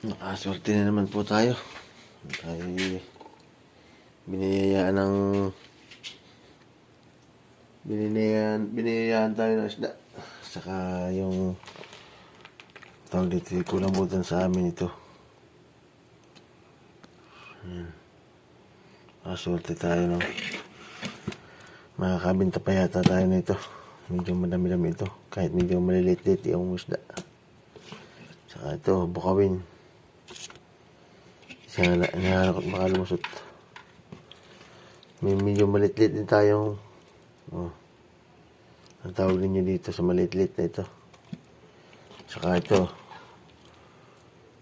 Nakaswerte na naman po tayo. Ay biniyayaan ng biniyayaan tayo ng isda. Saka yung tawag dito, kulambutan sa amin ito. Nakaswerte tayo, no? Makakabinta pa yata tayo nito. Medyo madami-dami ito. Kahit medyo malilit-lit yung isda. Saka ito, bukawin. Inahanap at baka lumusot. Medyo maliit-lit din tayong ang tawag ninyo dito sa maliit-lit na ito. Saka ito,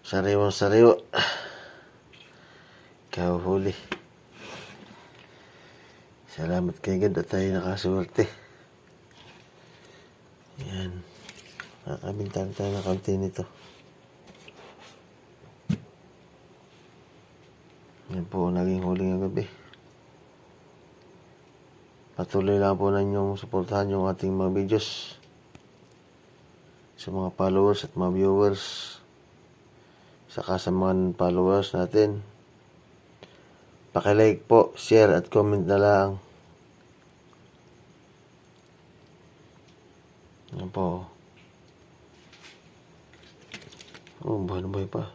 sariwang-sariwa. Kahuhuli. Salamat kay God at tayo nakaswerte. Yan. Nakakabintan tayo ng kaunti nito. Yan po ang naging huli ng gabi. Patuloy lang po ninyong suportahan yung ating mga videos sa mga followers at mga viewers, saka sa mga followers natin. Paki-like po, share at comment na lang. Yan po. Oh, buhay na buhay pa.